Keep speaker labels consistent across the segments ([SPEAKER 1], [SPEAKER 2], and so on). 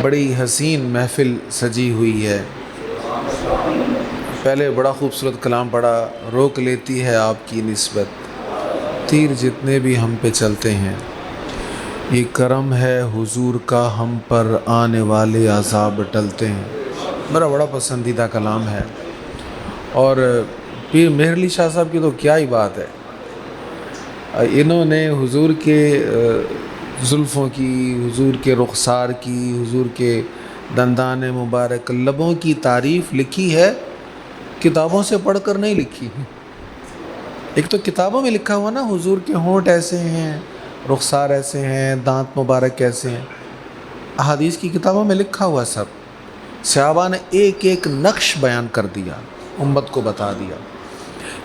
[SPEAKER 1] بڑی حسین محفل سجی ہوئی ہے۔ پہلے بڑا خوبصورت کلام پڑھا، روک لیتی ہے آپ کی نسبت تیر جتنے بھی ہم پہ چلتے ہیں، یہ کرم ہے حضور کا ہم پر آنے والے عذاب ٹلتے ہیں۔ میرا بڑا پسندیدہ کلام ہے، اور پیر مہر علی شاہ صاحب کی تو کیا ہی بات ہے۔ انہوں نے حضور کے زلفوں کی، حضور کے رخسار کی، حضور کے دندان مبارک لبوں کی تعریف لکھی ہے، کتابوں سے پڑھ کر نہیں لکھی۔ ایک تو کتابوں میں لکھا ہوا نا، حضور کے ہونٹ ایسے ہیں، رخسار ایسے ہیں، دانت مبارک ایسے ہیں، احادیث کی کتابوں میں لکھا ہوا سب، صحابہ نے ایک ایک نقش بیان کر دیا، امت کو بتا دیا۔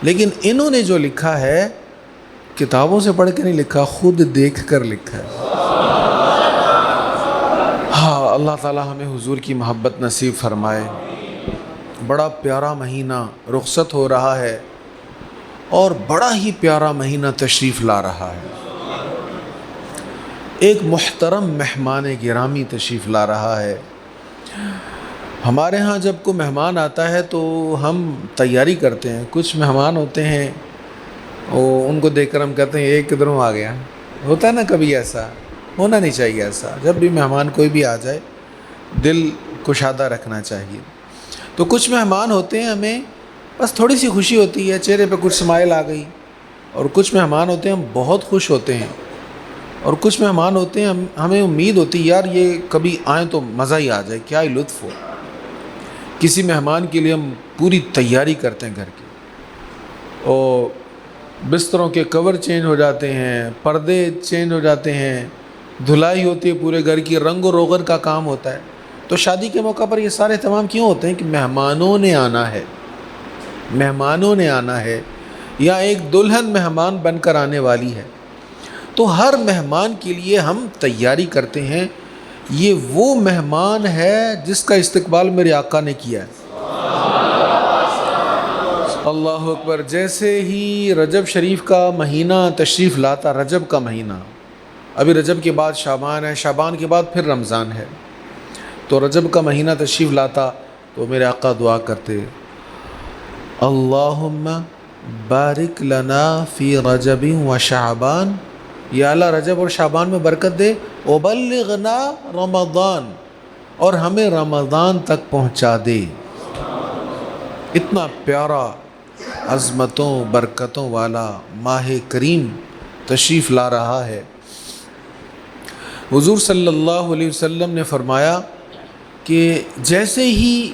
[SPEAKER 1] لیکن انہوں نے جو لکھا ہے کتابوں سے پڑھ کے نہیں لکھا، خود دیکھ کر لکھا ہے۔ ہاں، اللہ تعالی ہمیں حضور کی محبت نصیب فرمائے۔ بڑا پیارا مہینہ رخصت ہو رہا ہے، اور بڑا ہی پیارا مہینہ تشریف لا رہا ہے۔ ایک محترم مہمان گرامی تشریف لا رہا ہے۔ ہمارے ہاں جب کوئی مہمان آتا ہے تو ہم تیاری کرتے ہیں۔ کچھ مہمان ہوتے ہیں، ان کو دیکھ کر ہم کہتے ہیں ایک کدھروں آ گیا۔ ہوتا ہے نا کبھی، ایسا ہونا نہیں چاہیے۔ ایسا جب بھی مہمان کوئی بھی آ جائے، دل کشادہ رکھنا چاہیے۔ تو کچھ مہمان ہوتے ہیں، ہمیں بس تھوڑی سی خوشی ہوتی ہے، چہرے پہ کچھ اسمائل آ گئی، اور کچھ مہمان ہوتے ہیں ہم بہت خوش ہوتے ہیں، اور کچھ مہمان ہوتے ہیں ہمیں امید ہوتی ہے یار یہ کبھی آئیں تو مزہ ہی آ جائے، کیا ہی لطف ہو۔ کسی مہمان کے لیے ہم پوری تیاری کرتے ہیں گھر کی، اور بستروں کے کور چینج ہو جاتے ہیں، پردے چینج ہو جاتے ہیں، دھلائی ہوتی ہے پورے گھر کی، رنگ و روغن کا کام ہوتا ہے۔ تو شادی کے موقع پر یہ سارے اہتمام کیوں ہوتے ہیں؟ کہ مہمانوں نے آنا ہے، مہمانوں نے آنا ہے، یا ایک دلہن مہمان بن کر آنے والی ہے۔ تو ہر مہمان کے لیے ہم تیاری کرتے ہیں۔ یہ وہ مہمان ہے جس کا استقبال میرے آقا نے کیا ہے۔ اللہ اکبر۔ جیسے ہی رجب شریف کا مہینہ تشریف لاتا، رجب کا مہینہ، ابھی رجب کے بعد شعبان ہے، شعبان کے بعد پھر رمضان ہے، تو رجب کا مہینہ تشریف لاتا تو میرے آقا دعا کرتے، اللہم بارک لنا فی رجب و شعبان، یا اللہ رجب اور شعبان میں برکت دے، وبلغنا رمضان، اور ہمیں رمضان تک پہنچا دے۔ اتنا پیارا عظمتوں برکتوں والا ماہ کریم تشریف لا رہا ہے۔ حضور صلی اللہ علیہ وسلم نے فرمایا کہ جیسے ہی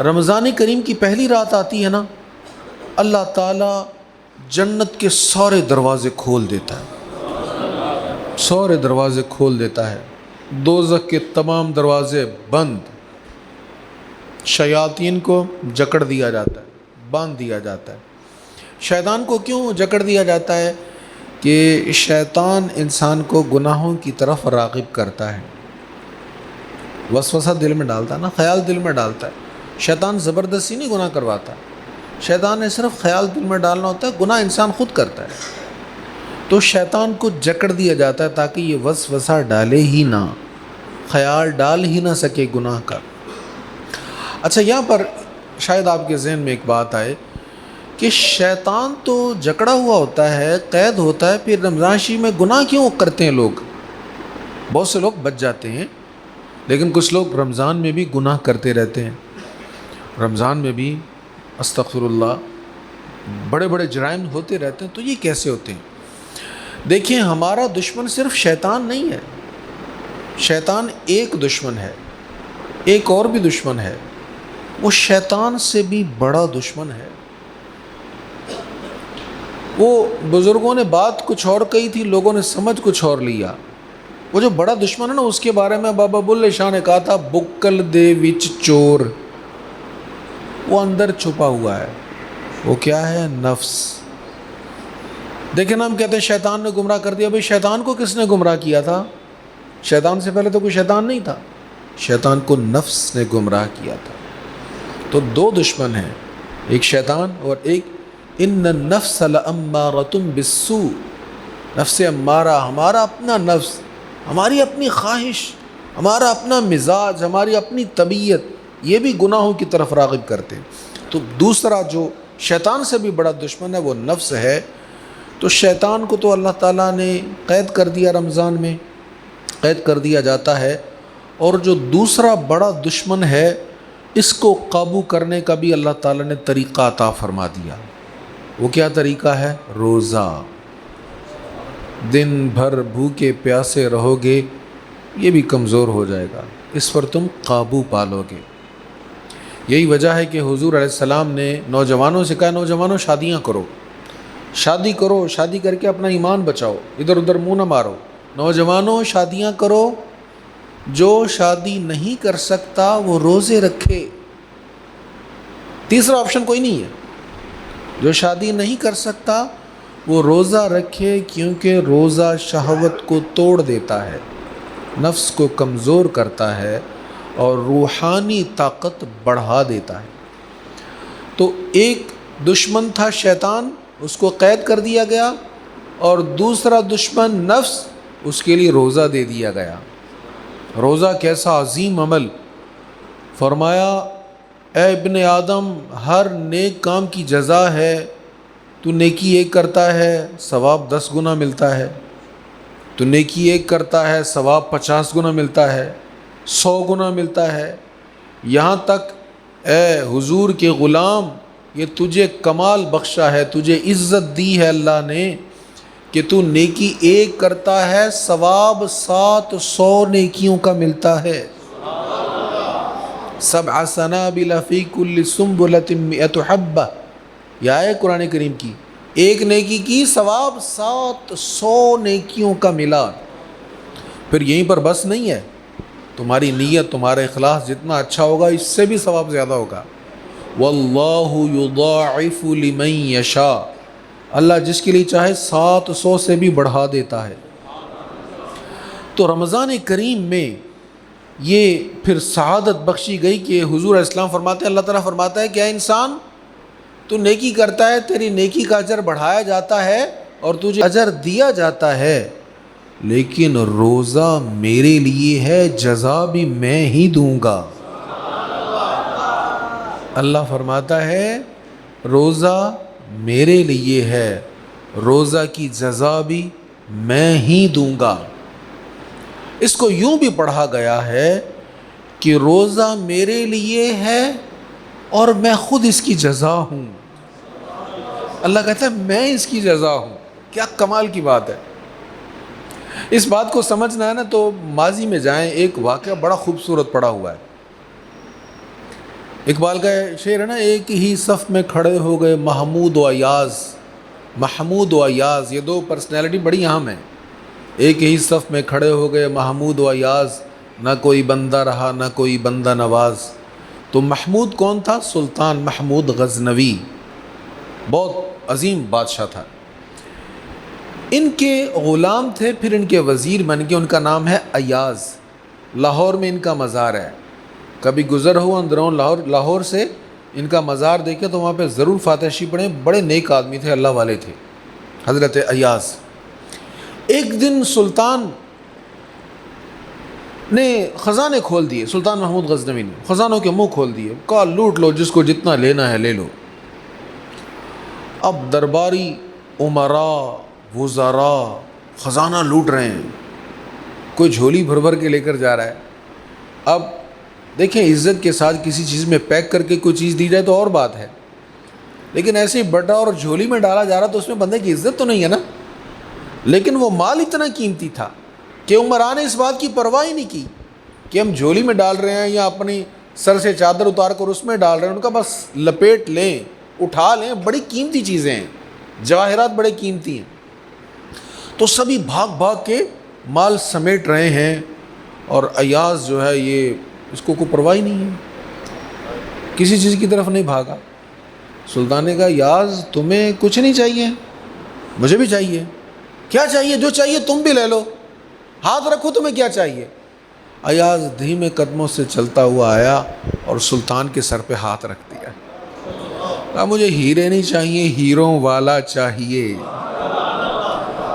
[SPEAKER 1] رمضان کریم کی پہلی رات آتی ہے نا، اللہ تعالیٰ جنت کے سارے دروازے کھول دیتا ہے، سارے دروازے کھول دیتا ہے، دوزخ کے تمام دروازے بند، شیاطین کو جکڑ دیا جاتا ہے، باندھ دیا جاتا ہے۔ شیطان کو کیوں جکڑ دیا جاتا ہے؟ کہ شیطان انسان کو گناہوں کی طرف راغب کرتا ہے، وسوسہ دل میں ڈالتا ہے نا، خیال دل میں ڈالتا ہے۔ شیطان زبردستی نہیں گناہ کرواتا، شیطان نے صرف خیال دل میں ڈالنا ہوتا ہے، گناہ انسان خود کرتا ہے۔ تو شیطان کو جکڑ دیا جاتا ہے تاکہ یہ وسوسہ ڈالے ہی نہ، خیال ڈال ہی نہ سکے گناہ کا۔ اچھا، یہاں پر شاید آپ کے ذہن میں ایک بات آئے کہ شیطان تو جکڑا ہوا ہوتا ہے، قید ہوتا ہے، پھر رمضان شریف میں گناہ کیوں کرتے ہیں لوگ؟ بہت سے لوگ بچ جاتے ہیں، لیکن کچھ لوگ رمضان میں بھی گناہ کرتے رہتے ہیں، رمضان میں بھی استغفر اللہ بڑے بڑے جرائم ہوتے رہتے ہیں۔ تو یہ کیسے ہوتے ہیں؟ دیکھیں، ہمارا دشمن صرف شیطان نہیں ہے، شیطان ایک دشمن ہے، ایک اور بھی دشمن ہے، وہ شیطان سے بھی بڑا دشمن ہے۔ وہ بزرگوں نے بات کچھ اور کہی تھی، لوگوں نے سمجھ کچھ اور لیا۔ وہ جو بڑا دشمن ہے نا، اس کے بارے میں بابا بلے شاہ نے کہا تھا، بکل دے وچ چور، وہ اندر چھپا ہوا ہے، وہ کیا ہے؟ نفس۔ دیکھیں نا، ہم کہتے ہیں شیطان نے گمراہ کر دیا۔ بھئی شیطان کو کس نے گمراہ کیا تھا؟ شیطان سے پہلے تو کوئی شیطان نہیں تھا، شیطان کو نفس نے گمراہ کیا تھا۔ تو دو دشمن ہیں، ایک شیطان اور ایک ان النفس لامارۃ بالسوء، نفس امارہ، ہمارا اپنا نفس، ہماری اپنی خواہش، ہمارا اپنا مزاج، ہماری اپنی طبیعت، یہ بھی گناہوں کی طرف راغب کرتے ہیں۔ تو دوسرا جو شیطان سے بھی بڑا دشمن ہے وہ نفس ہے۔ تو شیطان کو تو اللہ تعالیٰ نے قید کر دیا، رمضان میں قید کر دیا جاتا ہے، اور جو دوسرا بڑا دشمن ہے اس کو قابو کرنے کا بھی اللہ تعالیٰ نے طریقہ عطا فرما دیا۔ وہ کیا طریقہ ہے؟ روزہ۔ دن بھر بھوکے پیاسے رہو گے، یہ بھی کمزور ہو جائے گا، اس پر تم قابو پالو گے۔ یہی وجہ ہے کہ حضور علیہ السلام نے نوجوانوں سے کہا، نوجوانوں شادیاں کرو، شادی کرو، شادی کر کے اپنا ایمان بچاؤ، ادھر ادھر منہ نہ مارو۔ نوجوانوں شادیاں کرو، جو شادی نہیں کر سکتا وہ روزے رکھے۔ تیسرا آپشن کوئی نہیں ہے۔ جو شادی نہیں کر سکتا وہ روزہ رکھے، کیونکہ روزہ شہوت کو توڑ دیتا ہے، نفس کو کمزور کرتا ہے اور روحانی طاقت بڑھا دیتا ہے۔ تو ایک دشمن تھا شیطان، اس کو قید کر دیا گیا، اور دوسرا دشمن نفس، اس کے لیے روزہ دے دیا گیا۔ روزہ کیسا عظیم عمل! فرمایا اے ابن آدم، ہر نیک کام کی جزا ہے، تو نیکی ایک کرتا ہے ثواب 10 گنا ملتا ہے، تو نیکی ایک کرتا ہے ثواب 50 گنا ملتا ہے، 100 گنا ملتا ہے، یہاں تک اے حضور کے غلام، یہ تجھے کمال بخشا ہے، تجھے عزت دی ہے اللہ نے کہ تو نیکی ایک کرتا ہے ثواب 700 نیکیوں کا ملتا ہے۔ 7 سنابل فی کل سنبلۃ 100 حبہ، یہ ہے قرآن کریم کی، ایک نیکی کی ثواب 700 نیکیوں کا ملا۔ پھر یہیں پر بس نہیں ہے، تمہاری نیت، تمہارا اخلاص جتنا اچھا ہوگا اس سے بھی ثواب زیادہ ہوگا۔ واللہ یضاعف لمن یشاء، اللہ جس کے لیے چاہے 700 سے بھی بڑھا دیتا ہے۔ تو رمضان کریم میں یہ پھر سعادت بخشی گئی کہ حضور علیہ السلام فرماتے ہیں، اللہ تعالیٰ فرماتا ہے کہ اے انسان، تو نیکی کرتا ہے، تیری نیکی کا اجر بڑھایا جاتا ہے اور تجھے اجر دیا جاتا ہے، لیکن روزہ میرے لیے ہے، جزا بھی میں ہی دوں گا۔ اللہ فرماتا ہے روزہ میرے لیے ہے، روزہ کی جزا بھی میں ہی دوں گا۔ اس کو یوں بھی پڑھا گیا ہے کہ روزہ میرے لیے ہے اور میں خود اس کی جزا ہوں۔ اللہ کہتا ہے میں اس کی جزا ہوں۔ کیا کمال کی بات ہے! اس بات کو سمجھنا ہے نا تو ماضی میں جائیں، ایک واقعہ بڑا خوبصورت پڑا ہوا ہے۔ اقبال کا شعر ہے نا، ایک ہی صف میں کھڑے ہو گئے محمود و ایاز۔ محمود و ایاز یہ دو پرسنالٹی بڑی اہم ہیں۔ ایک ہی صف میں کھڑے ہو گئے محمود و ایاز، نہ کوئی بندہ رہا نہ کوئی بندہ نواز۔ تو محمود کون تھا؟ سلطان محمود غزنوی، بہت عظیم بادشاہ تھا۔ ان کے غلام تھے، پھر ان کے وزیر بن کے، ان کا نام ہے ایاز۔ لاہور میں ان کا مزار ہے، کبھی گزر ہو اندرون لاہور سے ان کا مزار دیکھے تو وہاں پہ ضرور فاتحی پڑھیں، بڑے نیک آدمی تھے، اللہ والے تھے حضرت ایاز۔ ایک دن سلطان نے خزانے کھول دیے، سلطان محمود غزنوی نے خزانوں کے منہ کھول دیے، کہا لوٹ لو، جس کو جتنا لینا ہے لے لو۔ اب درباری امراء وزراء خزانہ لوٹ رہے ہیں، کوئی جھولی بھر بھر کے لے کر جا رہا ہے۔ اب دیکھیں عزت کے ساتھ کسی چیز میں پیک کر کے کوئی چیز دی جائے تو اور بات ہے، لیکن ایسے ہی بٹا اور جھولی میں ڈالا جا رہا تو اس میں بندے کی عزت تو نہیں ہے نا۔ لیکن وہ مال اتنا قیمتی تھا کہ عمراء نے اس بات کی پرواہ ہی نہیں کی کہ ہم جھولی میں ڈال رہے ہیں یا اپنی سر سے چادر اتار کر اس میں ڈال رہے ہیں، ان کا بس لپیٹ لیں، اٹھا لیں، بڑی قیمتی چیزیں ہیں، جواہرات بڑے قیمتی ہیں۔ تو سبھی بھاگ بھاگ کے مال سمیٹ رہے ہیں، اور ایاز جو ہے یہ اس کو کوئی پرواہ ہی نہیں ہے، کسی چیز کی طرف نہیں بھاگا۔ سلطان نے کہا ایاز تمہیں کچھ نہیں چاہیے؟ مجھے بھی چاہیے۔ کیا چاہیے؟ جو چاہیے تم بھی لے لو، ہاتھ رکھو، تمہیں کیا چاہیے؟ ایاز دھیمے قدموں سے چلتا ہوا آیا اور سلطان کے سر پہ ہاتھ رکھ دیا، کہا مجھے ہیرے نہیں چاہیے، ہیروں والا چاہیے۔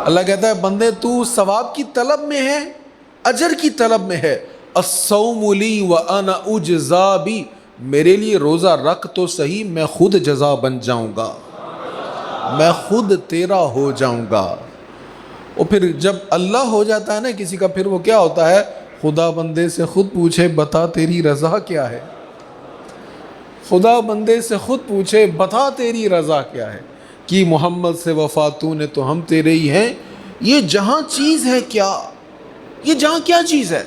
[SPEAKER 1] اللہ کہتا ہے بندے تو ثواب کی طلب میں ہے، اجر کی طلب میں ہے، الصوم لی وانا اجزا بی، میرے لیے روزہ رکھ تو صحیح، میں خود جزا بن جاؤں گا، میں خود تیرا ہو جاؤں گا۔ اور پھر جب اللہ ہو جاتا ہے نا کسی کا، پھر وہ کیا ہوتا ہے، خدا بندے سے خود پوچھے بتا تیری رضا کیا ہے، خدا بندے سے خود پوچھے بتا تیری رضا کیا ہے، کہ محمد سے وفا تو نے تو ہم تیرے ہی ہیں، یہ جہاں چیز ہے کیا، یہ جہاں کیا چیز ہے،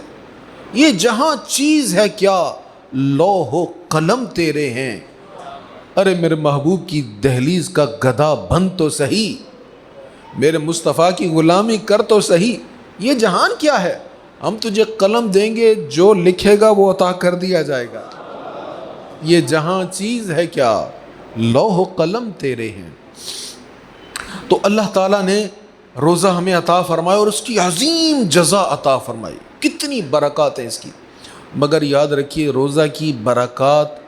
[SPEAKER 1] یہ جہاں چیز ہے کیا، لوح و قلم تیرے ہیں، ارے میرے محبوب کی دہلیز کا گدھا بن تو صحیح، میرے مصطفیٰ کی غلامی کر تو صحیح، یہ جہان کیا ہے، ہم تجھے قلم دیں گے، جو لکھے گا وہ عطا کر دیا جائے گا، یہ جہاں چیز ہے کیا، لوح و قلم تیرے ہیں۔ تو اللہ تعالیٰ نے روزہ ہمیں عطا فرمایا اور اس کی عظیم جزا عطا فرمائی، کتنی برکات ہیں اس کی، مگر یاد رکھیے روزہ کی برکات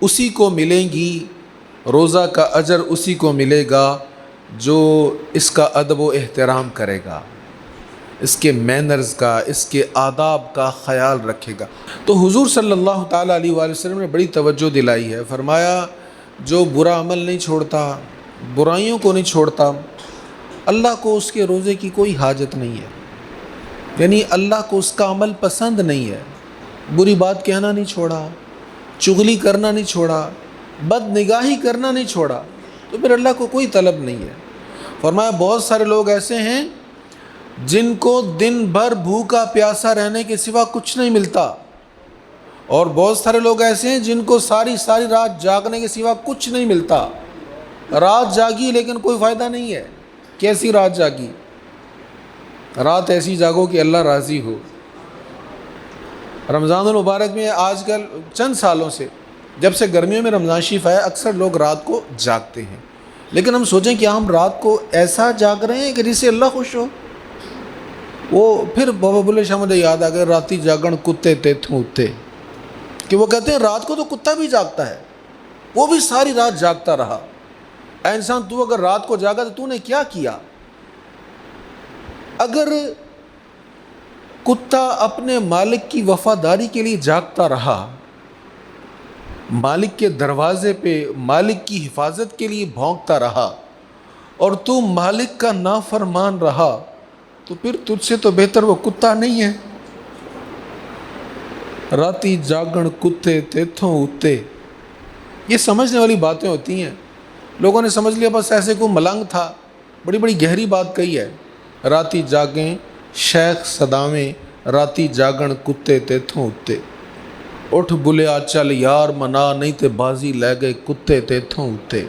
[SPEAKER 1] اسی کو ملیں گی، روزہ کا اجر اسی کو ملے گا جو اس کا ادب و احترام کرے گا، اس کے مینرز کا، اس کے آداب کا خیال رکھے گا۔ تو حضور صلی اللہ تعالیٰ علیہ وآلہ وسلم نے بڑی توجہ دلائی ہے، فرمایا جو برا عمل نہیں چھوڑتا، برائیوں کو نہیں چھوڑتا، اللہ کو اس کے روزے کی کوئی حاجت نہیں ہے، یعنی اللہ کو اس کا عمل پسند نہیں ہے، بری بات کہنا نہیں چھوڑا، چغلی کرنا نہیں چھوڑا، بد نگاہی کرنا نہیں چھوڑا، تو پھر اللہ کو کوئی طلب نہیں ہے۔ فرمایا بہت سارے لوگ ایسے ہیں جن کو دن بھر بھوکا پیاسا رہنے کے سوا کچھ نہیں ملتا، اور بہت سارے لوگ ایسے ہیں جن کو ساری رات جاگنے کے سوا کچھ نہیں ملتا، رات جاگی لیکن کوئی فائدہ نہیں ہے۔ کیسی رات جاگی؟ رات ایسی جاگو کہ اللہ راضی ہو۔ رمضان المبارک میں آج کل چند سالوں سے، جب سے گرمیوں میں رمضان شریف آیا، اکثر لوگ رات کو جاگتے ہیں، لیکن ہم سوچیں کہ ہم رات کو ایسا جاگ رہے ہیں کہ جس سے اللہ خوش ہو۔ وہ پھر بابا بلے شاہ مجھے یاد آ گئے، راتی جاگن کتے تیتھوں اتے، کہ وہ کہتے ہیں رات کو تو کتا بھی جاگتا ہے، وہ بھی ساری رات جاگتا رہا۔ اے انسان، تو اگر رات کو جاگا تو نے کیا کیا؟ اگر کتا اپنے مالک کی وفاداری کے لیے جاگتا رہا، مالک کے دروازے پہ مالک کی حفاظت کے لیے بھونکتا رہا، اور تو مالک کا نافرمان رہا، تو پھر تجھ سے تو بہتر وہ کتا نہیں ہے۔ راتی جاگن کتے تیتھوں اتے، یہ سمجھنے والی باتیں ہوتی ہیں۔ لوگوں نے سمجھ لیا بس ایسے کوئی ملنگ تھا، بڑی بڑی گہری بات کہی ہے۔ راتی جاگیں شیخ صدامیں، راتی جاگن کتے تیتھوں اتے، اٹھ بلیا چل یار منا، نہیں تے بازی لے گئے کتے تیتھوں اتے۔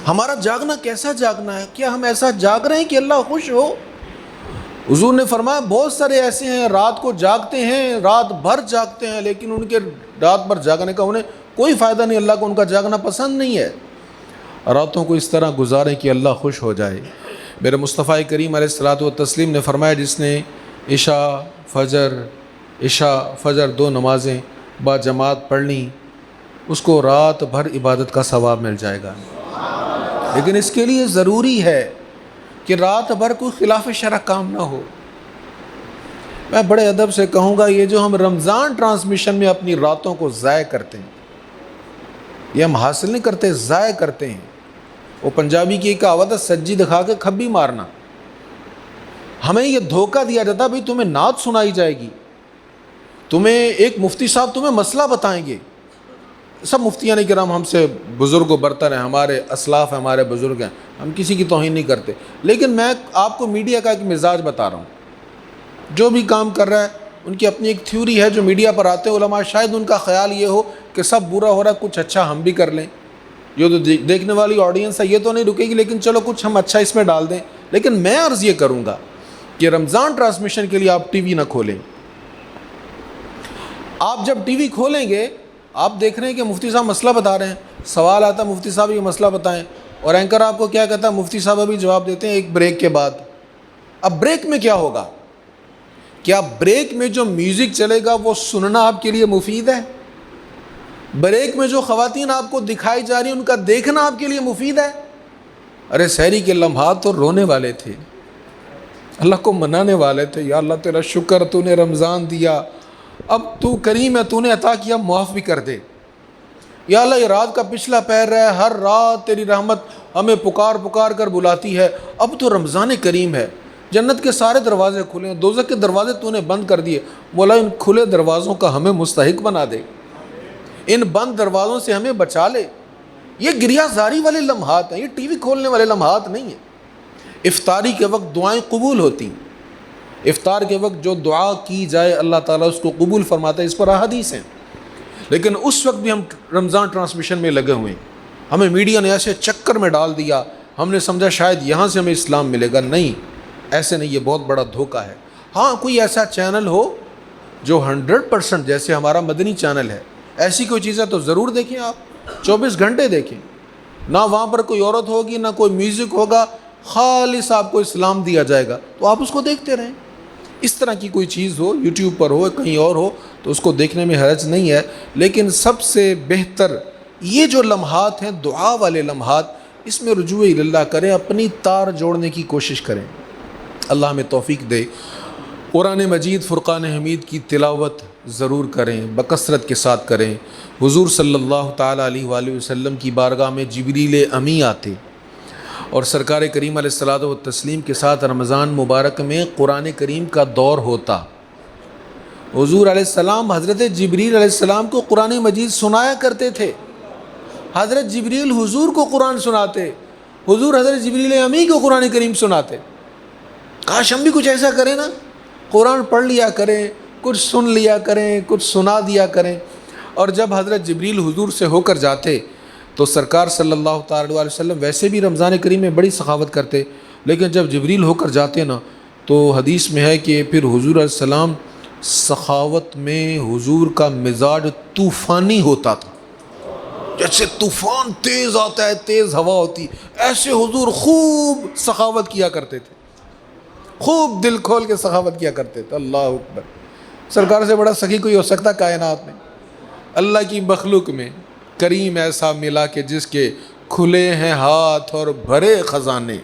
[SPEAKER 1] ہمارا جاگنا کیسا جاگنا ہے؟ کیا ہم ایسا جاگ رہے ہیں کہ اللہ خوش ہو؟ حضور نے فرمایا بہت سارے ایسے ہیں رات کو جاگتے ہیں، رات بھر جاگتے ہیں، لیکن ان کے رات بھر جاگنے کا انہیں کوئی فائدہ نہیں، اللہ کو ان کا جاگنا پسند نہیں ہے۔ راتوں کو اس طرح گزاریں کہ اللہ خوش ہو جائے۔ میرے مصطفیٰ کریم علیہ الصلوۃ والتسلیم نے فرمایا جس نے عشاء فجر دو نمازیں با جماعت پڑھ لیں، اس کو رات بھر عبادت کا ثواب مل جائے گا، لیکن اس کے لیے ضروری ہے کہ رات بھر کوئی خلاف شرع کام نہ ہو۔ میں بڑے ادب سے کہوں گا، یہ جو ہم رمضان ٹرانسمیشن میں اپنی راتوں کو ضائع کرتے ہیں، یہ ہم حاصل نہیں کرتے، ضائع کرتے ہیں۔ وہ پنجابی کی ایک کہاوت ہے، سجی دکھا کے کھبی مارنا۔ ہمیں یہ دھوکہ دیا جاتا ہے بھئی تمہیں نعت سنائی جائے گی، تمہیں ایک مفتی صاحب تمہیں مسئلہ بتائیں گے۔ سب مفتیان کرام ہم سے بزرگ و برتر ہیں، ہمارے اسلاف ہیں، ہمارے بزرگ ہیں، ہم کسی کی توہین نہیں کرتے، لیکن میں آپ کو میڈیا کا ایک مزاج بتا رہا ہوں۔ جو بھی کام کر رہا ہے ان کی اپنی ایک تھیوری ہے، جو میڈیا پر آتے ہیں علماء، شاید ان کا خیال یہ ہو کہ سب برا ہو رہا ہے، کچھ اچھا ہم بھی کر لیں۔ یہ تو دیکھنے والی آڈینس ہے، یہ تو نہیں رکے گی، لیکن چلو کچھ ہم اچھا اس میں ڈال دیں۔ لیکن میں عرض یہ کروں گا کہ رمضان ٹرانسمیشن کے لیے آپ ٹی وی نہ کھولیں۔ آپ جب ٹی وی کھولیں گے، آپ دیکھ رہے ہیں کہ مفتی صاحب مسئلہ بتا رہے ہیں، سوال آتا ہے مفتی صاحب یہ مسئلہ بتائیں، اور اینکر آپ کو کیا کہتا ہے، مفتی صاحب ابھی جواب دیتے ہیں ایک بریک کے بعد۔ اب بریک میں کیا ہوگا؟ کیا بریک میں جو میوزک چلے گا وہ سننا آپ کے لیے مفید ہے؟ بریک میں جو خواتین آپ کو دکھائی جا رہی ہیں ان کا دیکھنا آپ کے لیے مفید ہے؟ ارے سحری کے لمحات تو رونے والے تھے، اللہ کو منانے والے تھے، یا اللہ تیرا شکر تو نے رمضان دیا، اب تو کریم ہے، تو نے عطا کیا، معاف بھی کر دے. یا اللہ یہ رات کا پچھلا پہر ہے، ہر رات تیری رحمت ہمیں پکار پکار کر بلاتی ہے. اب تو رمضان کریم ہے، جنت کے سارے دروازے کھلے ہیں، دوزخ کے دروازے تو نے بند کر دیے. مولا ان کھلے دروازوں کا ہمیں مستحق بنا دے، ان بند دروازوں سے ہمیں بچا لے. یہ گریہ زاری والے لمحات ہیں، یہ ٹی وی کھولنے والے لمحات نہیں ہیں. افطاری کے وقت دعائیں قبول ہوتی ہیں. افطار کے وقت جو دعا کی جائے اللہ تعالیٰ اس کو قبول فرماتا ہے، اس پر احادیث ہیں. لیکن اس وقت بھی ہم رمضان ٹرانسمیشن میں لگے ہوئے ہیں. ہمیں میڈیا نے ایسے چکر میں ڈال دیا، ہم نے سمجھا شاید یہاں سے ہمیں اسلام ملے گا. نہیں، ایسے نہیں، یہ بہت بڑا دھوکہ ہے. ہاں کوئی ایسا چینل ہو جو 100% جیسے ہمارا مدنی چینل ہے، ایسی کوئی چیز ہے تو ضرور دیکھیں. آپ 24 گھنٹے دیکھیں، نہ وہاں پر کوئی عورت ہوگی، نہ کوئی میوزک ہوگا، خالص آپ کو اسلام دیا جائے گا، تو آپ اس کو دیکھتے رہیں. اس طرح کی کوئی چیز ہو، یوٹیوب پر ہو، کہیں اور ہو، تو اس کو دیکھنے میں حرج نہیں ہے. لیکن سب سے بہتر یہ جو لمحات ہیں، دعا والے لمحات، اس میں رجوع اللہ کریں، اپنی تار جوڑنے کی کوشش کریں. اللہ ہمیں توفیق دے. قرآن مجید فرقان حمید کی تلاوت ضرور کریں، بکثرت کے ساتھ کریں. حضور صلی اللہ تعالیٰ علیہ وآلہ وسلم کی بارگاہ میں جبریل امی آتے اور سرکار کریم علیہ الصلوۃ والتسلیم کے ساتھ رمضان مبارک میں قرآن کریم کا دور ہوتا. حضور علیہ السلام حضرت جبریل علیہ السلام کو قرآن مجید سنایا کرتے تھے. حضرت جبریل حضور کو قرآن سناتے، حضور حضرت جبریل امی کو قرآن کریم سناتے. کاش ہم بھی کچھ ایسا کریں نا، قرآن پڑھ لیا کریں، کچھ سن لیا کریں، کچھ سنا دیا کریں. اور جب حضرت جبریل حضور سے ہو کر جاتے تو سرکار صلی اللہ تعالیٰ علیہ وسلم ویسے بھی رمضان کریم میں بڑی سخاوت کرتے، لیکن جب جبریل ہو کر جاتے نا تو حدیث میں ہے کہ پھر حضور علیہ السلام سخاوت میں حضور کا مزاج طوفانی ہوتا تھا. جیسے طوفان تیز آتا ہے، تیز ہوا ہوتی، ایسے حضور خوب سخاوت کیا کرتے تھے، خوب دل کھول کے سخاوت کیا کرتے تھے. اللہ اکبر. سرکار سے بڑا سخی کوئی ہو سکتا کائنات میں؟ اللہ کی مخلوق میں کریم ایسا ملا کہ جس کے کھلے ہیں ہاتھ اور بھرے خزانے.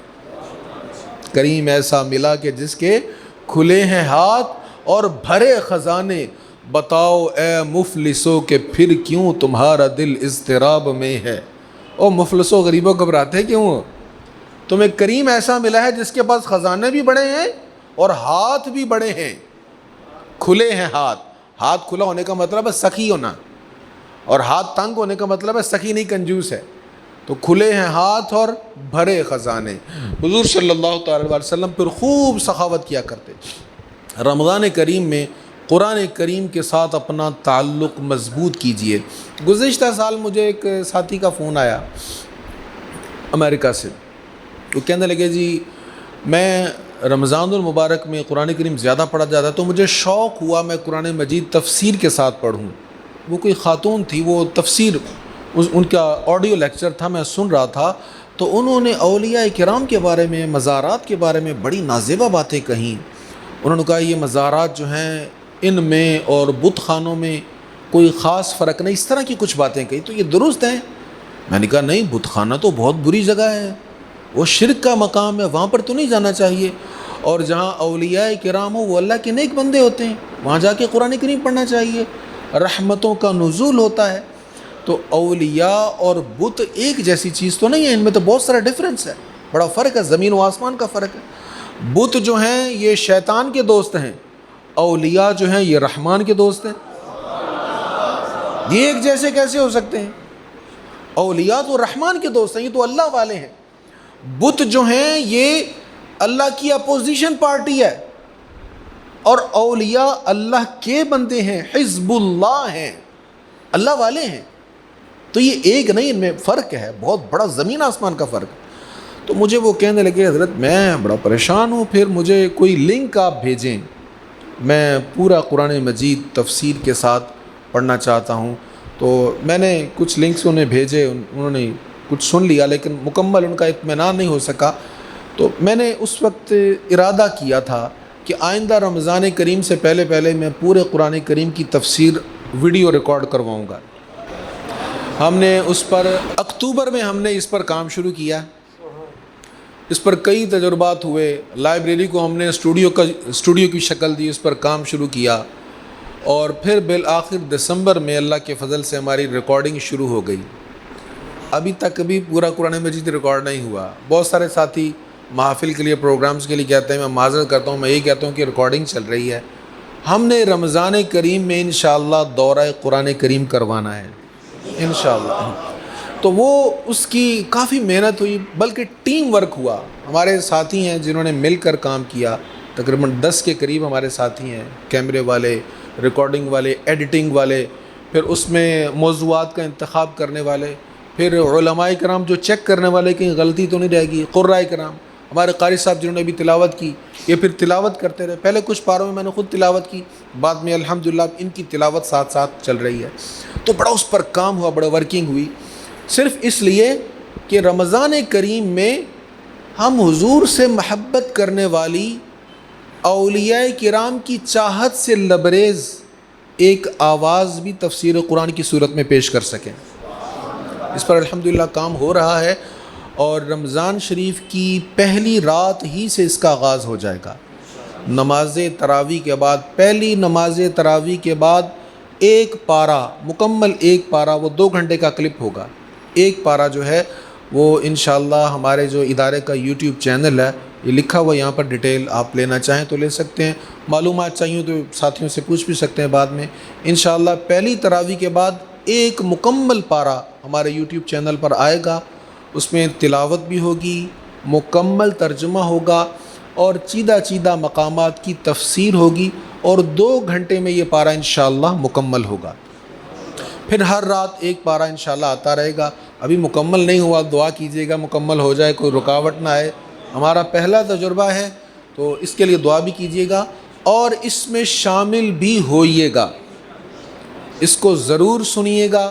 [SPEAKER 1] کریم ایسا ملا کہ جس کے کھلے ہیں ہاتھ اور بھرے خزانے. بتاؤ اے مفلسو کہ پھر کیوں تمہارا دل اضطراب میں ہے. او مفلسو غریبوں گھبراتے کیوں؟ تمہیں کریم ایسا ملا ہے جس کے پاس خزانے بھی بڑے ہیں اور ہاتھ بھی بڑے ہیں. کھلے ہیں ہاتھ. ہاتھ کھلا ہونے کا مطلب ہے سخی ہونا، اور ہاتھ تنگ ہونے کا مطلب ہے سخی نہیں، کنجوس ہے. تو کھلے ہیں ہاتھ اور بھرے خزانے. حضور صلی اللہ تعالی علیہ وسلم پھر خوب سخاوت کیا کرتے. رمضان کریم میں قرآن کریم کے ساتھ اپنا تعلق مضبوط کیجئے. گزشتہ سال مجھے ایک ساتھی کا فون آیا امریکہ سے. وہ کہنے لگے جی میں رمضان المبارک میں قرآن کریم زیادہ پڑھا جاتا ہے تو مجھے شوق ہوا میں قرآن مجید تفسیر کے ساتھ پڑھوں. وہ کوئی خاتون تھی، وہ تفسیر ان کا آڈیو لیکچر تھا، میں سن رہا تھا، تو انہوں نے اولیاء کرام کے بارے میں، مزارات کے بارے میں بڑی نازیبہ باتیں کہیں. انہوں نے کہا یہ مزارات جو ہیں ان میں اور بت خانوں میں کوئی خاص فرق نہیں، اس طرح کی کچھ باتیں کہیں. تو یہ درست ہیں؟ میں نے کہا نہیں، بت خانہ تو بہت بری جگہ ہے، وہ شرک کا مقام ہے، وہاں پر تو نہیں جانا چاہیے. اور جہاں اولیاء کرام ہو وہ اللہ کے نیک بندے ہوتے ہیں، وہاں جا کے قرآن کریم پڑھنا چاہیے، رحمتوں کا نزول ہوتا ہے. تو اولیاء اور بت ایک جیسی چیز تو نہیں ہے، ان میں تو بہت سارا ڈفرینس ہے، بڑا فرق ہے، زمین و آسمان کا فرق ہے. بت جو ہیں یہ شیطان کے دوست ہیں، اولیاء جو ہیں یہ رحمان کے دوست ہیں. یہ ایک جیسے کیسے ہو سکتے ہیں؟ اولیاء تو رحمان کے دوست ہیں، یہ تو اللہ والے ہیں. بت جو ہیں یہ اللہ کی اپوزیشن پارٹی ہے، اور اولیاء اللہ کے بندے ہیں، حزب اللہ ہیں، اللہ والے ہیں. تو یہ ایک نہیں، ان میں فرق ہے، بہت بڑا زمین آسمان کا فرق ہے. تو مجھے وہ کہنے لگے حضرت میں بڑا پریشان ہوں، پھر مجھے کوئی لنک آپ بھیجیں، میں پورا قرآن مجید تفسیر کے ساتھ پڑھنا چاہتا ہوں. تو میں نے کچھ لنکس انہیں بھیجے، انہوں نے کچھ سن لیا لیکن مکمل ان کا اطمینان نہیں ہو سکا. تو میں نے اس وقت ارادہ کیا تھا کہ آئندہ رمضان کریم سے پہلے میں پورے قرآن کریم کی تفسیر ویڈیو ریکارڈ کرواؤں گا. ہم نے اس پر اکتوبر میں ہم نے اس پر کام شروع کیا، اس پر کئی تجربات ہوئے. لائبریری کو ہم نے اسٹوڈیو کی شکل دی، اس پر کام شروع کیا، اور پھر بالآخر دسمبر میں اللہ کے فضل سے ہماری ریکارڈنگ شروع ہو گئی۔ ابھی تک بھی پورا قرآن مجید ریکارڈ نہیں ہوا۔ بہت سارے ساتھی محافل کے لیے، پروگرامز کے لیے کہتے ہیں، میں معذرت کرتا ہوں، میں یہی کہتا ہوں کہ ریکارڈنگ چل رہی ہے۔ ہم نے رمضان کریم میں انشاءاللہ دورہ قرآن کریم کروانا ہے انشاءاللہ۔ تو وہ اس کی کافی محنت ہوئی، بلکہ ٹیم ورک ہوا۔ ہمارے ساتھی ہیں جنہوں نے مل کر کام کیا، تقریباً 10 کے قریب ہمارے ساتھی ہیں، کیمرے والے، ریکارڈنگ والے، ایڈیٹنگ والے، پھر اس میں موضوعات کا انتخاب کرنے والے، پھر علماء کرام جو چیک کرنے والے کہیں غلطی تو نہیں رہے گی، قرائے کرام، ہمارے قاری صاحب جنہوں نے بھی تلاوت کی، یہ پھر تلاوت کرتے رہے۔ پہلے کچھ پاروں میں نے خود تلاوت کی، بعد میں الحمدللہ ان کی تلاوت ساتھ ساتھ چل رہی ہے۔ تو بڑا اس پر کام ہوا، بڑا ورکنگ ہوئی، صرف اس لیے کہ رمضان کریم میں ہم حضور سے محبت کرنے والی اولیاء کرام کی چاہت سے لبریز ایک آواز بھی تفسیر قرآن کی صورت میں پیش کر سکیں۔ اس پر الحمدللہ کام ہو رہا ہے، اور رمضان شریف کی پہلی رات ہی سے اس کا آغاز ہو جائے گا۔ نماز تراویح کے بعد، پہلی نماز تراویح کے بعد ایک پارہ، مکمل ایک پارہ، وہ 2 گھنٹے کا کلپ ہوگا۔ ایک پارہ جو ہے وہ انشاءاللہ ہمارے جو ادارے کا یوٹیوب چینل ہے، یہ لکھا ہوا یہاں پر، ڈیٹیل آپ لینا چاہیں تو لے سکتے ہیں، معلومات چاہیے تو ساتھیوں سے پوچھ بھی سکتے ہیں بعد میں۔ انشاءاللہ پہلی تراویح کے بعد ایک مکمل پارہ ہمارے یوٹیوب چینل پر آئے گا، اس میں تلاوت بھی ہوگی، مکمل ترجمہ ہوگا، اور چیدہ چیدہ مقامات کی تفسیر ہوگی، اور 2 گھنٹے میں یہ پارہ انشاءاللہ مکمل ہوگا۔ پھر ہر رات ایک پارہ انشاءاللہ آتا رہے گا۔ ابھی مکمل نہیں ہوا، دعا کیجیے گا مکمل ہو جائے، کوئی رکاوٹ نہ آئے، ہمارا پہلا تجربہ ہے، تو اس کے لیے دعا بھی کیجیے گا، اور اس میں شامل بھی ہوئیے گا، اس کو ضرور سنیے گا۔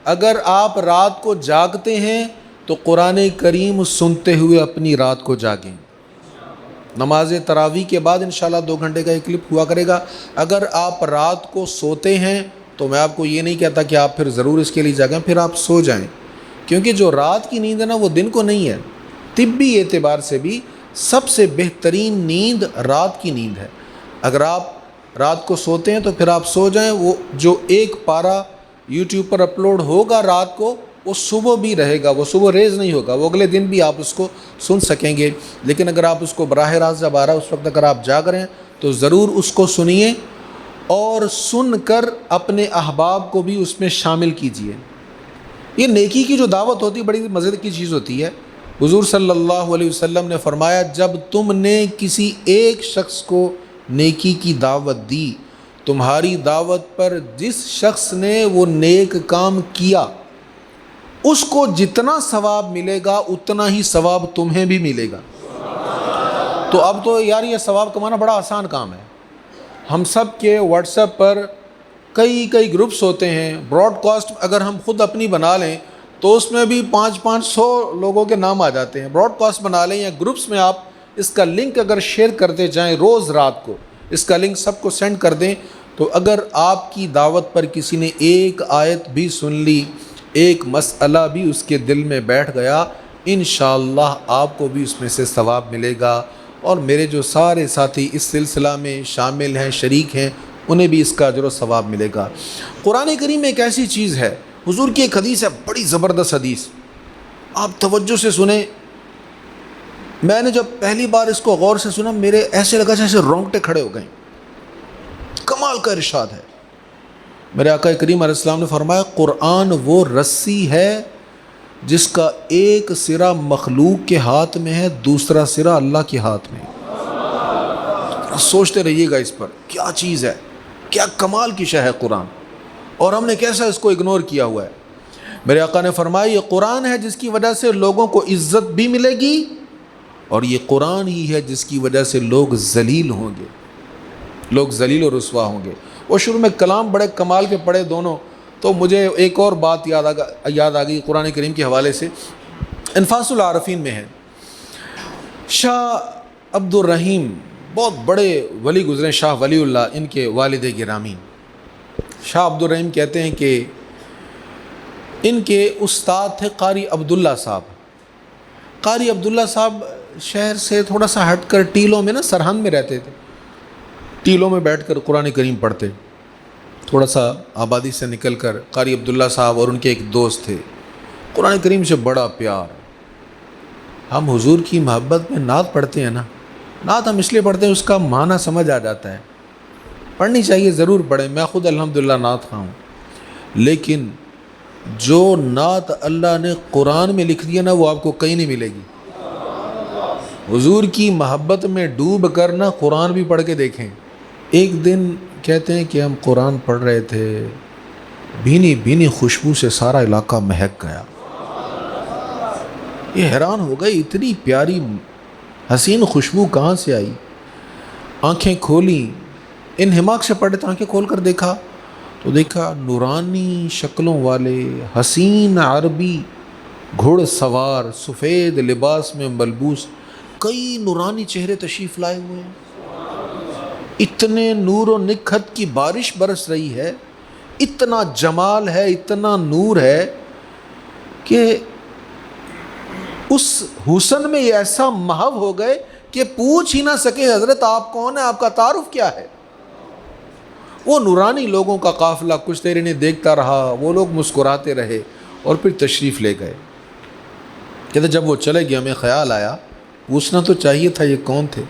[SPEAKER 1] اگر آپ رات کو جاگتے ہیں تو قرآن کریم سنتے ہوئے اپنی رات کو جاگیں۔ نماز تراویح کے بعد انشاءاللہ 2 گھنٹے کا ایک کلپ ہوا کرے گا۔ اگر آپ رات کو سوتے ہیں تو میں آپ کو یہ نہیں کہتا کہ آپ پھر ضرور اس کے لیے جاگیں، پھر آپ سو جائیں، کیونکہ جو رات کی نیند ہے نا، وہ دن کو نہیں ہے۔ طبی اعتبار سے بھی سب سے بہترین نیند رات کی نیند ہے۔ اگر آپ رات کو سوتے ہیں تو پھر آپ سو جائیں، وہ جو ایک پارہ یوٹیوب پر اپلوڈ ہوگا رات کو، وہ صبح بھی رہے گا، وہ صبح ریز نہیں ہوگا، وہ اگلے دن بھی آپ اس کو سن سکیں گے۔ لیکن اگر آپ اس کو براہ راست جب آ رہا ہے اس وقت اگر آپ جاگ رہے ہیں تو ضرور اس کو سنیے، اور سن کر اپنے احباب کو بھی اس میں شامل کیجیے۔ یہ نیکی کی جو دعوت ہوتی ہے بڑی مزے کی چیز ہوتی ہے۔ حضور صلی اللہ علیہ وسلم نے فرمایا، جب تم نے کسی ایک شخص کو نیکی کی دعوت دی، تمہاری دعوت پر جس شخص نے وہ نیک کام کیا، اس کو جتنا ثواب ملے گا اتنا ہی ثواب تمہیں بھی ملے گا۔ تو اب تو یار یہ ثواب کمانا بڑا آسان کام ہے۔ ہم سب کے واٹس ایپ پر کئی گروپس ہوتے ہیں، براڈ کاسٹ اگر ہم خود اپنی بنا لیں تو اس میں بھی 500 لوگوں کے نام آ جاتے ہیں۔ براڈ کاسٹ بنا لیں یا گروپس میں آپ اس کا لنک اگر شیئر کرتے جائیں، روز رات کو اس کا لنک سب کو سینڈ کر دیں، تو اگر آپ کی دعوت پر کسی نے ایک آیت بھی سن لی، ایک مسئلہ بھی اس کے دل میں بیٹھ گیا، انشاءاللہ آپ کو بھی اس میں سے ثواب ملے گا، اور میرے جو سارے ساتھی اس سلسلہ میں شامل ہیں، شریک ہیں، انہیں بھی اس کا اجر و ثواب ملے گا۔ قرآن کریم ایک ایسی چیز ہے، حضور کی ایک حدیث ہے، بڑی زبردست حدیث، آپ توجہ سے سنیں۔ میں نے جب پہلی بار اس کو غور سے سنا، میرے ایسے لگا جیسے رونگٹے کھڑے ہو گئے۔ کمال کا ارشاد ہے۔ میرے آقا کریم علیہ السلام نے فرمایا، قرآن وہ رسی ہے جس کا ایک سرا مخلوق کے ہاتھ میں ہے، دوسرا سرا اللہ کے ہاتھ میں۔ سوچتے رہیے گا اس پر، کیا چیز ہے، کیا کمال کی شے ہے قرآن، اور ہم نے کیسا اس کو اگنور کیا ہوا ہے۔ میرے آقا نے فرمایا، یہ قرآن ہے جس کی وجہ سے لوگوں کو عزت بھی ملے گی، اور یہ قرآن ہی ہے جس کی وجہ سے لوگ ذلیل ہوں گے، لوگ ذلیل و رسوا ہوں گے۔ وہ شروع میں کلام بڑے کمال کے پڑھے دونوں، تو مجھے ایک اور بات یاد آ گئی قرآن کریم کے حوالے سے، انفاس العارفین میں ہے۔ شاہ عبد الرحیم بہت بڑے ولی گزرے، شاہ ولی اللہ، ان کے والد گرامی شاہ عبد الرحیم کہتے ہیں کہ ان کے استاد تھے قاری عبداللہ صاحب۔ قاری عبداللہ صاحب شہر سے تھوڑا سا ہٹ کر ٹیلوں میں نا، سرہند میں رہتے تھے، ٹیلوں میں بیٹھ کر قرآن کریم پڑھتے۔ تھوڑا سا آبادی سے نکل کر قاری عبداللہ صاحب اور ان کے ایک دوست تھے، قرآن کریم سے بڑا پیار۔ ہم حضور کی محبت میں نعت پڑھتے ہیں نا، نعت ہم اس لیے پڑھتے ہیں اس کا معنی سمجھ آ جاتا ہے، پڑھنی چاہیے، ضرور پڑھیں، میں خود الحمدللہ نعت خواہ ہوں، لیکن جو نعت اللہ نے قرآن میں لکھ دیا نا وہ آپ کو کہیں نہیں ملے گی۔ حضور کی محبت میں ڈوب کر نا قرآن بھی پڑھ کے دیکھیں۔ ایک دن کہتے ہیں کہ ہم قرآن پڑھ رہے تھے، بھینی بھینی خوشبو سے سارا علاقہ مہک گیا۔ یہ حیران ہو گئے، اتنی پیاری حسین خوشبو کہاں سے آئی؟ آنکھیں کھولیں، انہماک سے پڑھے تو آنکھیں کھول کر دیکھا تو دیکھا نورانی شکلوں والے حسین عربی گھڑ سوار سفید لباس میں ملبوس کئی نورانی چہرے تشریف لائے ہوئے ہیں۔ اتنے نور و نکھت کی بارش برس رہی ہے، اتنا جمال ہے، اتنا نور ہے کہ اس حسن میں یہ ایسا محو ہو گئے کہ پوچھ ہی نہ سکے حضرت آپ کون ہیں، آپ کا تعارف کیا ہے؟ وہ نورانی لوگوں کا قافلہ کچھ دیر انہیں دیکھتا رہا، وہ لوگ مسکراتے رہے اور پھر تشریف لے گئے۔ کہتے جب وہ چلے گئے ہمیں خیال آیا، پوچھنا تو چاہیے تھا یہ کون تھے۔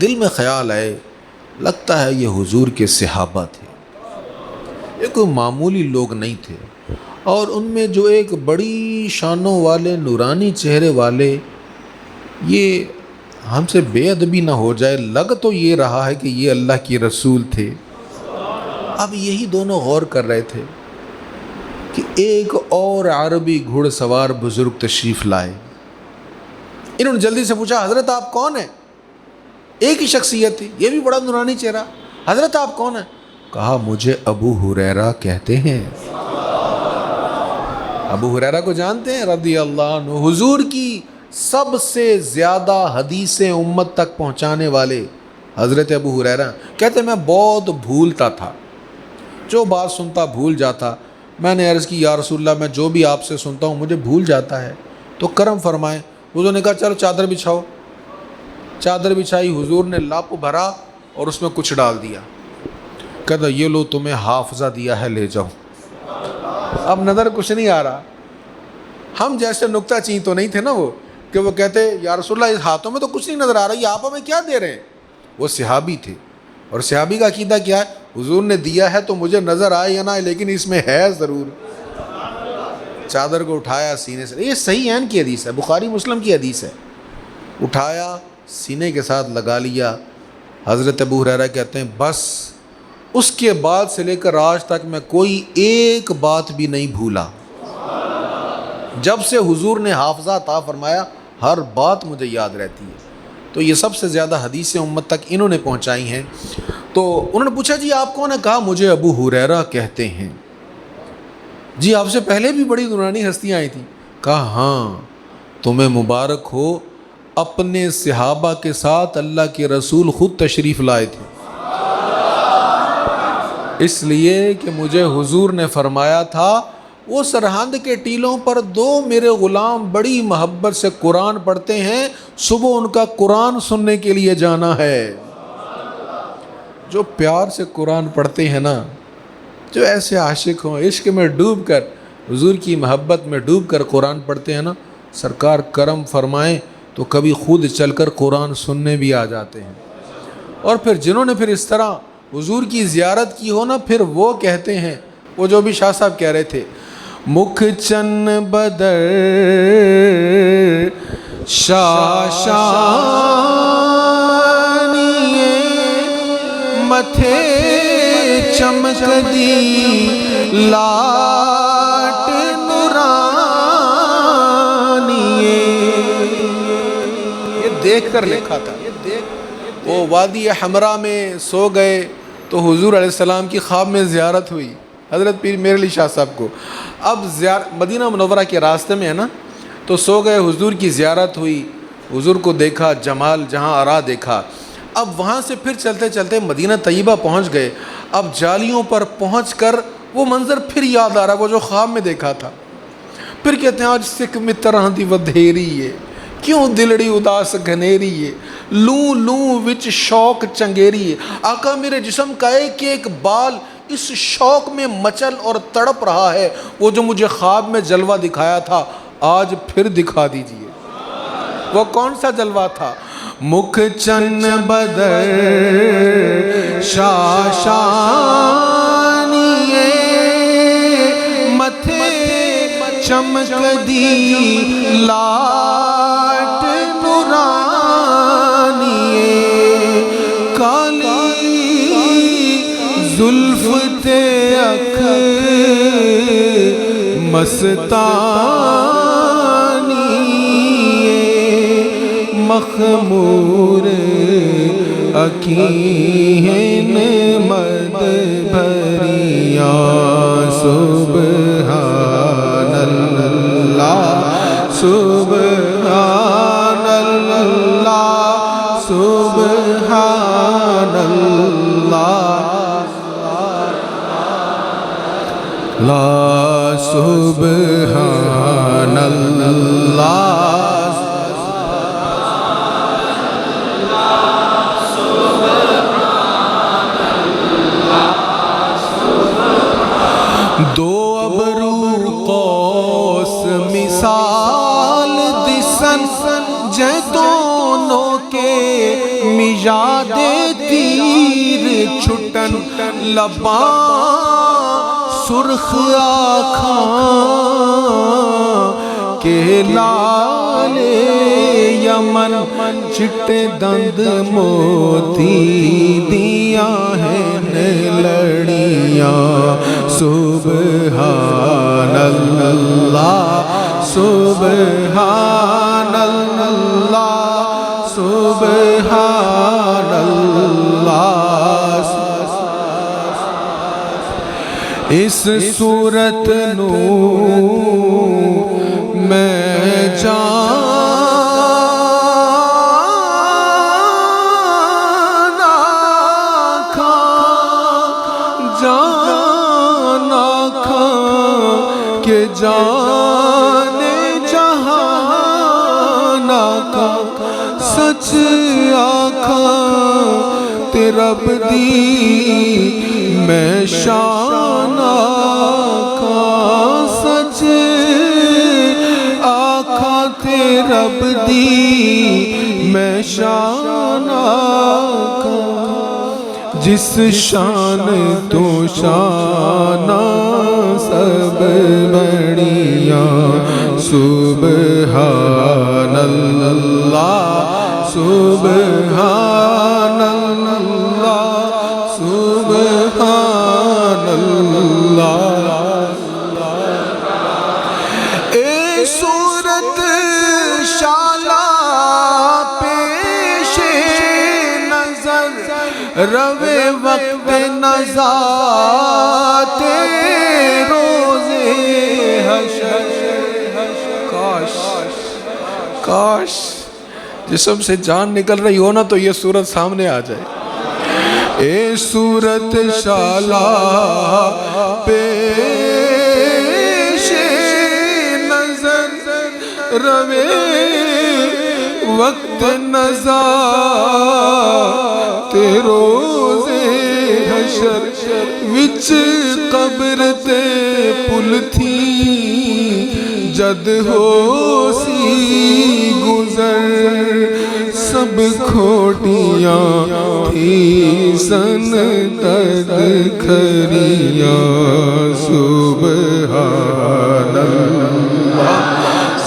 [SPEAKER 1] دل میں خیال آئے، لگتا ہے یہ حضور کے صحابہ تھے، یہ کوئی معمولی لوگ نہیں تھے، اور ان میں جو ایک بڑی شانوں والے نورانی چہرے والے، یہ ہم سے بے ادبی نہ ہو جائے، لگ تو یہ رہا ہے کہ یہ اللہ کے رسول تھے۔ اب یہی دونوں غور کر رہے تھے کہ ایک اور عربی گھڑ سوار بزرگ تشریف لائے۔ انہوں نے جلدی سے پوچھا حضرت آپ کون ہیں؟ ایک ہی شخصیت تھی، یہ بھی بڑا نورانی چہرہ۔ حضرت آپ کون ہیں؟ کہا مجھے ابو ہریرہ کہتے ہیں۔ ابو ہریرہ کو جانتے ہیں رضی اللہ عنہ، حضور کی سب سے زیادہ حدیثیں امت تک پہنچانے والے حضرت ابو ہریرہ۔ کہتے میں بہت بھولتا تھا، جو بات سنتا بھول جاتا۔ میں نے عرض کی یا رسول اللہ میں جو بھی آپ سے سنتا ہوں مجھے بھول جاتا ہے، تو کرم فرمائیں۔ حضور نے کہا چلو چادر بچھاؤ۔ چادر بچھائی، حضور نے لاپ بھرا اور اس میں کچھ ڈال دیا۔ کہتا یہ لو تمہیں حافظہ دیا ہے، لے جاؤ۔ اب نظر کچھ نہیں آ رہا، ہم جیسے نکتہ چین تو نہیں تھے نا وہ، کہ وہ کہتے یا رسول اللہ اس ہاتھوں میں تو کچھ نہیں نظر آ رہا، یہ آپ ہمیں کیا دے رہے ہیں؟ وہ صحابی تھے، اور صحابی کا عقیدہ کیا ہے؟ حضور نے دیا ہے تو مجھے نظر آئے یا نہ آئے لیکن اس میں ہے ضرور۔ چادر کو اٹھایا سینے سے، یہ صحیح عین کی حدیث ہے، بخاری مسلم کی حدیث ہے، اٹھایا سینے کے ساتھ لگا لیا۔ حضرت ابو ہریرہ کہتے ہیں بس اس کے بعد سے لے کر آج تک میں کوئی ایک بات بھی نہیں بھولا۔ جب سے حضور نے حافظہ عطا فرمایا ہر بات مجھے یاد رہتی ہے۔ تو یہ سب سے زیادہ حدیثیں امت تک انہوں نے پہنچائی ہیں۔ تو انہوں نے پوچھا جی آپ کون ہیں؟ کہا مجھے ابو ہریرہ کہتے ہیں۔ جی آپ سے پہلے بھی بڑی نورانی ہستیاں آئی تھیں؟ کہا ہاں، تمہیں مبارک ہو، اپنے صحابہ کے ساتھ اللہ کے رسول خود تشریف لائے تھے، اس لیے کہ مجھے حضور نے فرمایا تھا وہ سرہند کے ٹیلوں پر دو میرے غلام بڑی محبت سے قرآن پڑھتے ہیں، صبح ان کا قرآن سننے کے لیے جانا ہے۔ جو پیار سے قرآن پڑھتے ہیں نا، جو ایسے عاشق ہوں، عشق میں ڈوب کر، حضور کی محبت میں ڈوب کر قرآن پڑھتے ہیں نا، سرکار کرم فرمائیں تو کبھی خود چل کر قرآن سننے بھی آ جاتے ہیں۔ اور پھر جنہوں نے پھر اس طرح حضور کی زیارت کی ہو نا، پھر وہ کہتے ہیں، وہ جو بھی شاہ صاحب کہہ رہے تھے، مکھ چن بدر شاشانی متھے چمک دی لاٹ نورانی، یہ دیکھ کر لکھا تھا۔ وہ وادی حمراء میں سو گئے تو حضور علیہ السلام کی خواب میں زیارت ہوئی، حضرت پیر میر علی شاہ صاحب کو۔ اب مدینہ منورہ کے راستے میں ہے نا، تو سو گئے، حضور کی زیارت ہوئی، حضور کو دیکھا، جمال جہاں آرا دیکھا۔ اب وہاں سے پھر چلتے چلتے مدینہ طیبہ پہنچ گئے۔ اب جالیوں پر پہنچ کر وہ منظر پھر یاد آ رہا، وہ جو خواب میں دیکھا تھا۔ پھر کہتے ہیں آج سکھ متراں دی ودھیری ہے، کیوں دلڑی اداس گھنیری ہے، لوں لوں وچ شوق چنگیری ہے۔ آقا میرے جسم کا ایک ایک بال اس شوق میں مچل اور تڑپ رہا ہے، وہ جو مجھے خواب میں جلوہ دکھایا تھا آج پھر دکھا دیجئے۔ وہ کون سا جلوہ تھا؟ مکھ چن بدر شاشانیے، متھے چمک دی لاٹ نورانیے، کالی زلف تے اکھ مستانیے، مخمور اکین مد بھریاں، سبحان اللہ سبحان اللہ سبحان اللہ، لا سبحان اللہ دو ابرو قوس مثال دسن، جے دونوں کے میاد تیر چھٹن، لباں سرخ آنکھاں کے لال یمن، چٹے دند موتی دیاں ہیں لڑیاں، سبحان اللہ سبحان اللہ سبحان اللہ۔ اس صورت نو میں جانا کھاں کہ جانے جہان کا، سچ آکھاں تے رب دی میں شان آکھاں، سچ آکھاں تے رب دی میں شان آکھاں، جس شان تو شانہ سب بڑیاں، سبحان اللہ سبحان اللہ سبحان اللہ۔ اے صورت شالا پیش نظر، روے وقت نزات روزے حشر، کاش جسم سے جان نکل رہی ہو نا تو یہ صورت سامنے آ جائے۔ اے صورت شالا پیش نظر، روے وقت نزات روزے حشر، وچ قبر تے پل تھی جد ہو سی گزر، سب کھوٹیاں تھی سن تد کھریاں، سبحان اللہ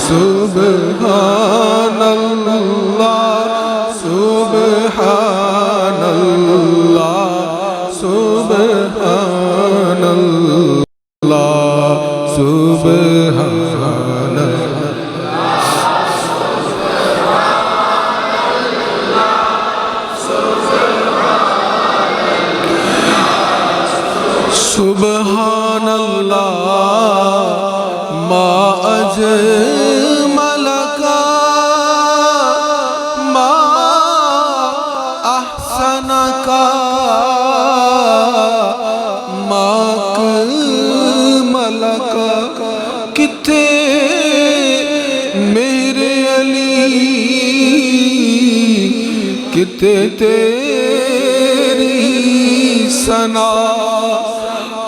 [SPEAKER 1] سبحان اللہ سبحان اللہ سبحان اللہ سبحان سبحان اللہ ما اجملک ما احسنک ما اکملک، کتے میرے علی کتے تیری ثنا،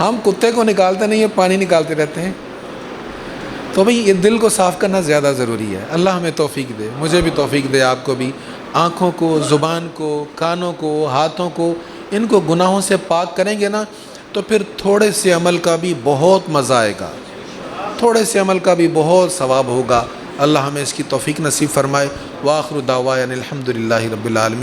[SPEAKER 1] ہم کتے کو نکالتے نہیں ہیں، پانی نکالتے رہتے ہیں. تو بھئی یہ دل کو صاف کرنا زیادہ ضروری ہے. اللہ ہمیں توفیق دے، مجھے بھی توفیق دے، آپ کو بھی. آنکھوں کو، زبان کو، کانوں کو، ہاتھوں کو، ان کو گناہوں سے پاک کریں گے نا تو پھر تھوڑے سے عمل کا بھی بہت مزہ آئے گا، تھوڑے سے عمل کا بھی بہت ثواب ہوگا. اللہ ہمیں اس کی توفیق نصیب فرمائے. وآخر دعوانا الحمد للہ رب العالمین.